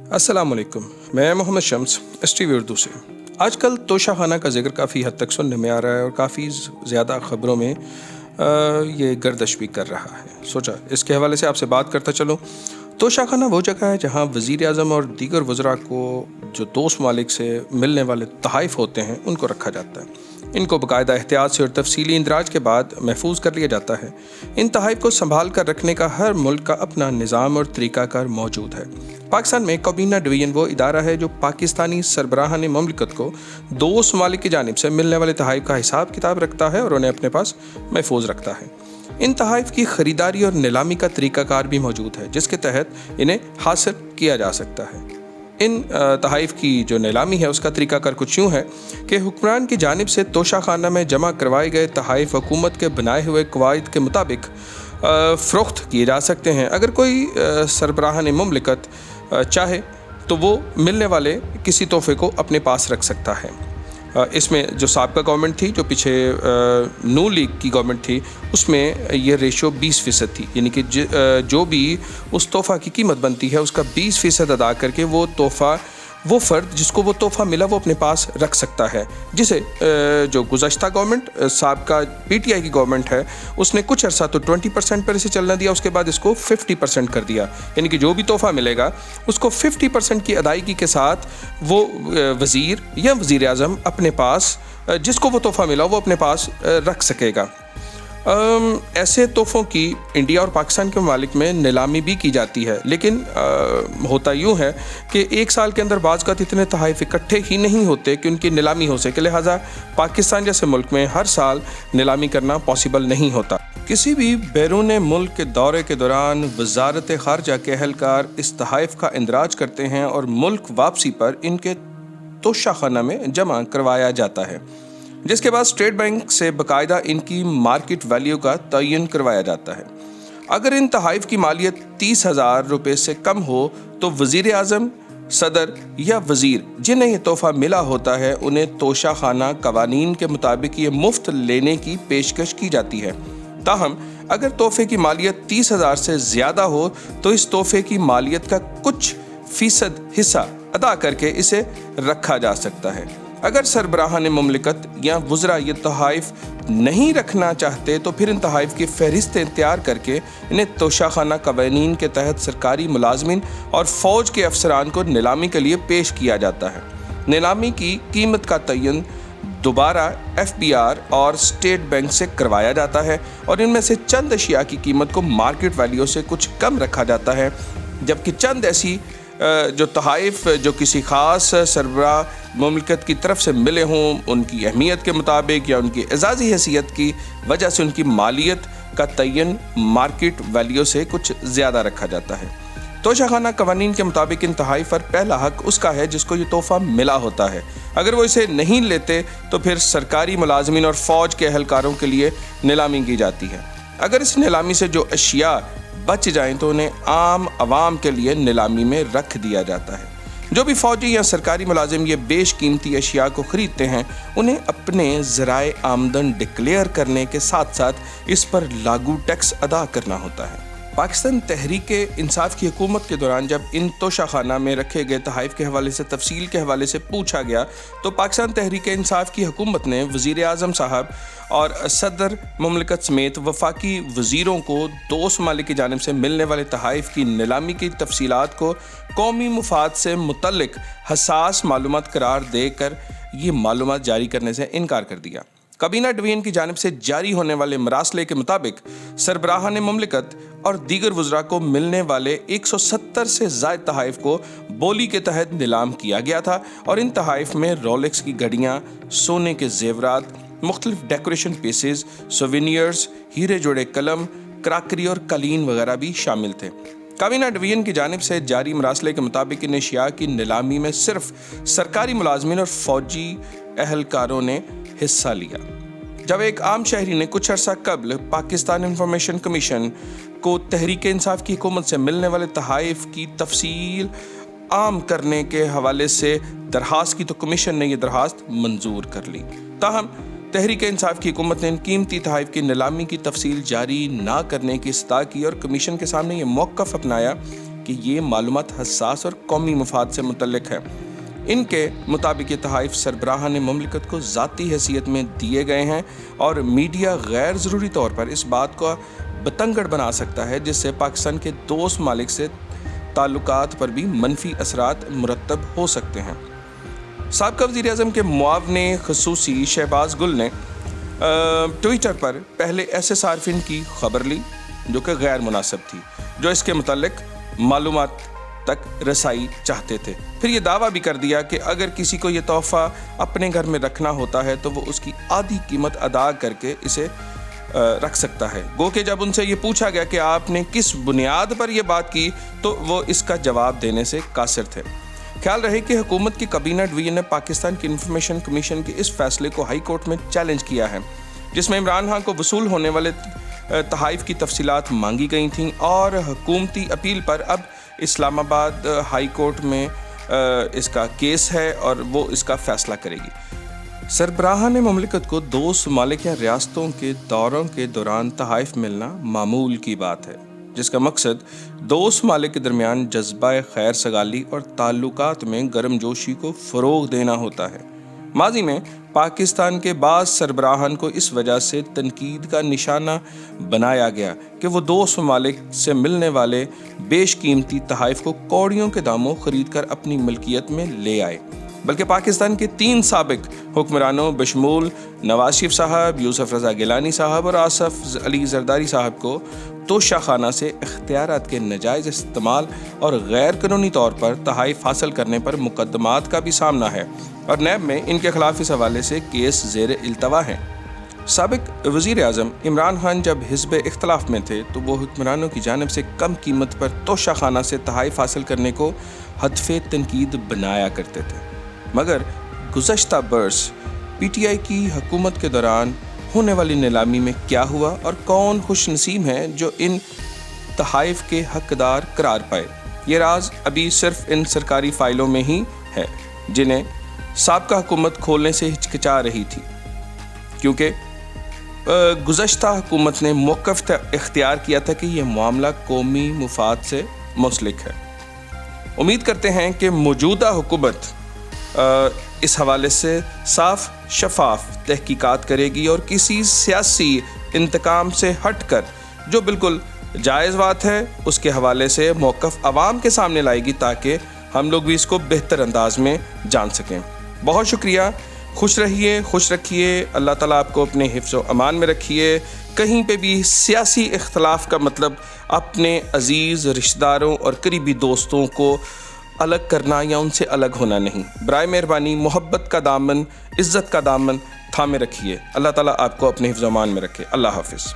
अस्सलाम वालेकुम, मैं मोहम्मद शम्स STV उर्दू से। आजकल तोशाखाना का जिक्र काफ़ी हद तक सुनने में आ रहा है और काफ़ी ज़्यादा ख़बरों में ये गर्दिश भी कर रहा है। सोचा इसके हवाले से आपसे बात करता चलो। तोशाखाना वो जगह है जहाँ वज़ीर आज़म और दीगर वज़रा को जो दोस्त ममालिक से मिलने वाले तहाइफ़ होते हैं उनको रखा जाता है। इनको बाकायदा एहतियात से और तफसीली इंदराज के बाद महफूज कर लिया जाता है। इन तहाइफ़ को संभाल कर रखने का हर मुल्क का अपना निज़ाम और तरीक़ाकार मौजूद है। पाकिस्तान में काबीना डिवीज़न वो इदारा है जो पाकिस्तानी सरबराहान ममलिकत को दोस्त ममालिक की जानिब से मिलने वाले तहाइफ़ का हिसाब किताब रखता है और उन्हें अपने पास महफूज रखता है। इन तहाइफ़ की ख़रीदारी और नीलामी का तरीक़ाकार भी मौजूद है जिसके तहत इन्हें हासिल किया जा सकता है। इन तहाइफ़ की जो नीलामी है उसका तरीक़ाकार कुछ यूँ है कि हुक्मरान की जानिब से तोशाखाना में जमा करवाए गए तहाइफ़ हुकूमत के बनाए हुए कवायद के मुताबिक फ़रोख्त किए जा सकते हैं। अगर कोई सरबराहान ममलिकत चाहे तो वो मिलने वाले किसी तोहफ़े को अपने पास रख सकता है। इसमें जो साबका गवर्नमेंट थी, जो पीछे नून लीग की गवर्नमेंट थी, उसमें ये रेशो 20% थी, यानी कि जो भी उस तोहफ़ा की कीमत बनती है उसका 20% अदा करके वो तोहफ़ा वो फ़र्द जिसको वो तोहफ़ा मिला वो अपने पास रख सकता है। जिसे जो गुज़श्ता गवर्नमेंट साबका PTI की गवर्नमेंट है उसने कुछ अर्सा तो 20% पर इसे चलना दिया, उसके बाद इसको 50% कर दिया, यानी कि जो भी तोहफ़ा मिलेगा उसको 50% की अदायगी के साथ वो वज़ीर या वज़ीर आज़म अपने पास जिसको वो तोहफ़ा मिला वो अपने पास रख सकेगा। ऐसे तोहफ़ों की इंडिया और पाकिस्तान के ममालिक में नीलामी भी की जाती है, लेकिन होता यूँ है कि एक साल के अंदर बाज़ का इतने तहाइफ़ इकट्ठे ही नहीं होते कि उनकी नीलामी हो सके, लिहाजा पाकिस्तान जैसे मुल्क में हर साल नीलामी करना पॉसिबल नहीं होता। किसी भी बैरून मुल्क के दौरे के दौरान वज़ारत ख़ारजा के अहलकार इस तहाइफ़ का इंदराज करते हैं और मुल्क वापसी पर इनके तोशाखाना में जमा करवाया जाता है, जिसके बाद स्टेट बैंक से बाकायदा इनकी मार्केट वैल्यू का तयन करवाया जाता है। अगर इन तहाइफ़ की मालियत 30,000 रुपये से कम हो तो वज़ीर आज़म, सदर या वज़ीर जिन्हें ये तोहफ़ा मिला होता है उन्हें तोशाखाना कवानीन के मुताबिक ये मुफ्त लेने की पेशकश की जाती है। ताहम अगर तोहफ़े की मालियत 30,000 से ज़्यादा हो तो इस तोहफ़े की मालियत का कुछ फ़ीसद हिस्सा अदा करके इसे रखा जा सकता है। अगर सरबराहान ममलिकत या वज़रा ये तहाइफ़ नहीं रखना चाहते तो फिर इन तहाइफ़ की फ़हरिस्तें तैयार करके इन्हें तोशाखाना कवानीन के तहत सरकारी मुलाजमिन और फ़ौज के अफसरान को नीलामी के लिए पेश किया जाता है। नीलामी की कीमत का तयन दोबारा FBR और स्टेट बैंक से करवाया जाता है और इनमें से चंद अशिया की कीमत को मार्केट वैल्यू से कुछ कम रखा जाता है, जबकि चंद ऐसी जो तहाइफ़ जो किसी ख़ास सरबराह ममलिकत की तरफ से मिले हों, उनकी अहमियत के मुताबिक या उनकी एजाज़ी हैसियत की वजह से उनकी मालियत का तयन मार्केट वैल्यू से कुछ ज़्यादा रखा जाता है। तोशाखाना कवानीन के मुताबिक इन तहाइफ़ पर पहला हक़ उसका है जिसको ये तोहफ़ा मिला होता है। अगर वो इसे नहीं लेते तो फिर सरकारी मुलाजमिन और फ़ौज के अहलकारों के लिए नीलामी की जाती है। अगर इस नीलामी से जो अशिया बच जाएं तो उन्हें आम आवाम के लिए नीलामी में रख दिया जाता है। जो भी फ़ौजी या सरकारी मुलाजिम ये बेशकीमती अशिया को ख़रीदते हैं उन्हें अपने ज़राए आमदन डिक्लेयर करने के साथ साथ इस पर लागू टैक्स अदा करना होता है। पाकिस्तान तहरीक इंसाफ की हुकूमत के दौरान जब इन तोशाखाना में रखे गए तहाइफ़ के हवाले से तफसील के हवाले से पूछा गया तो पाकिस्तान तहरीक इंसाफ की हुकूमत ने वज़ीर आज़म साहब और सदर ममलिकत समेत वफाकी वज़ीरों को दोस्त ममालिक की जानिब से मिलने वाले तहाइफ़ की नीलामी की तफसीलात को कौमी मुफाद से मुतल्लिक़ हसास मालूमात करार देकर ये मालूमात जारी करने से इनकार कर दिया। काबीना डिवीज़न की जानिब से जारी होने वाले मरासले के मुताबिक सरबराहान ममलिकत और दीगर वज़रा को मिलने वाले 170 से ज़ायद तहाइफ़ को बोली के तहत नीलाम किया गया था और इन तहाइफ़ में रोलेक्स की घड़ियाँ, सोने के जेवरात, मुख्तलिफ डेकोरेशन पीसेस, सोवेनियर्स, हीरे जोड़े कलम, क्राकरी और कलीन वगैरह भी शामिल थे। काबीना डिवीज़न की जानिब से जारी मरासले के मुताबिक इन अशिया की नीलामी में सिर्फ सरकारी मुलाजमिन और फ़ौजी अहलकारों ने हिस्सा लिया। जब एक आम शहरी ने कुछ अर्सा कबल पाकिस्तान इंफॉर्मेशन कमीशन को तहरीक इंसाफ की हुकूमत से मिलने वाले तहाइफ़ की तफसील आम करने के हवाले से दरख्वास्त की तो कमीशन ने यह दरख्वास्त मंजूर कर ली। ताहम तहरीक इंसाफ की हुकूमत ने इन कीमती तहाइफ़ की नीलामी की तफसील जारी ना करने की इस्तदा की और कमीशन के सामने ये मौक़िफ़ अपनाया کہ یہ معلومات حساس اور قومی مفاد سے متعلق ہے۔ ان کے مطابق یہ تحائف سربراہان مملکت کو ذاتی حیثیت میں دیے گئے ہیں اور میڈیا غیر ضروری طور پر اس بات کو بتنگڑ بنا سکتا ہے جس سے پاکستان کے دوست ممالک سے تعلقات پر بھی منفی اثرات مرتب ہو سکتے ہیں۔ سابقہ وزیر اعظم کے معاون خصوصی شہباز گل نے ٹویٹر پر پہلے ایسے صارفین کی خبر لی جو کہ غیر مناسب تھی، جو اس کے متعلق معلومات تک رسائی چاہتے تھے۔ پھر یہ دعویٰ بھی کر دیا کہ اگر کسی کو یہ تحفہ اپنے گھر میں رکھنا ہوتا ہے تو وہ اس کی آدھی قیمت ادا کر کے اسے رکھ سکتا ہے۔ گو کہ جب ان سے یہ پوچھا گیا کہ آپ نے کس بنیاد پر یہ بات کی تو وہ اس کا جواب دینے سے قاصر تھے۔ خیال رہے کہ حکومت کی کابینہ ڈویژن نے پاکستان کی انفارمیشن کمیشن کے اس فیصلے کو ہائی کورٹ میں چیلنج کیا ہے، جس میں عمران خان کو وصول ہونے والے تحائف کی تفصیلات مانگی گئی تھیں، اور حکومتی اپیل پر اب اسلام آباد ہائی کورٹ میں اس کا کیس ہے اور وہ اس کا فیصلہ کرے گی۔ سربراہان مملکت کو دوست ممالک یا ریاستوں کے دوروں کے دوران تحائف ملنا معمول کی بات ہے، جس کا مقصد دوست ممالک کے درمیان جذبہ خیر سگالی اور تعلقات میں گرم جوشی کو فروغ دینا ہوتا ہے۔ ماضی میں پاکستان کے بعض سربراہان کو اس وجہ سے تنقید کا نشانہ بنایا گیا کہ وہ دوست ممالک سے ملنے والے بیش قیمتی تحائف کو کوڑیوں کے داموں خرید کر اپنی ملکیت میں لے آئے، بلکہ پاکستان کے 3 سابق حکمرانوں بشمول نواز شریف صاحب، یوسف رضا گیلانی صاحب اور آصف علی زرداری صاحب کو توشہ خانہ سے اختیارات کے ناجائز استعمال اور غیر قانونی طور پر تحائف حاصل کرنے پر مقدمات کا بھی سامنا ہے، اور نیب میں ان کے خلاف اس حوالے سے کیس زیر التوا ہیں۔ سابق وزیر اعظم عمران خان جب حزب اختلاف میں تھے تو وہ حکمرانوں کی جانب سے کم قیمت پر توشہ خانہ سے تحائف حاصل کرنے کو ہدف تنقید بنایا کرتے تھے، مگر گزشتہ برس پی ٹی آئی کی حکومت کے دوران ہونے والی نیلامی میں کیا ہوا اور کون خوش نصیب ہیں جو ان تحائف کے حقدار قرار پائے، یہ راز ابھی صرف ان سرکاری فائلوں میں ہی ہے جنہیں سابقہ حکومت کھولنے سے ہچکچا رہی تھی، کیونکہ گزشتہ حکومت نے موقف اختیار کیا تھا کہ یہ معاملہ قومی مفاد سے منسلک ہے۔ امید کرتے ہیں کہ موجودہ حکومت اس حوالے سے صاف شفاف تحقیقات کرے گی اور کسی سیاسی انتقام سے ہٹ کر جو بالکل جائز بات ہے اس کے حوالے سے موقف عوام کے سامنے لائے گی، تاکہ ہم لوگ بھی اس کو بہتر انداز میں جان سکیں۔ بہت شکریہ، خوش رہیے، خوش رکھیے، اللہ تعالیٰ آپ کو اپنے حفظ و امان میں رکھیے۔ کہیں پہ بھی سیاسی اختلاف کا مطلب اپنے عزیز رشتہ داروں اور قریبی دوستوں کو الگ کرنا یا ان سے الگ ہونا نہیں۔ برائے مہربانی محبت کا دامن، عزت کا دامن تھامے رکھیے۔ اللہ تعالیٰ آپ کو اپنے حفظ و امان میں رکھے۔ اللہ حافظ۔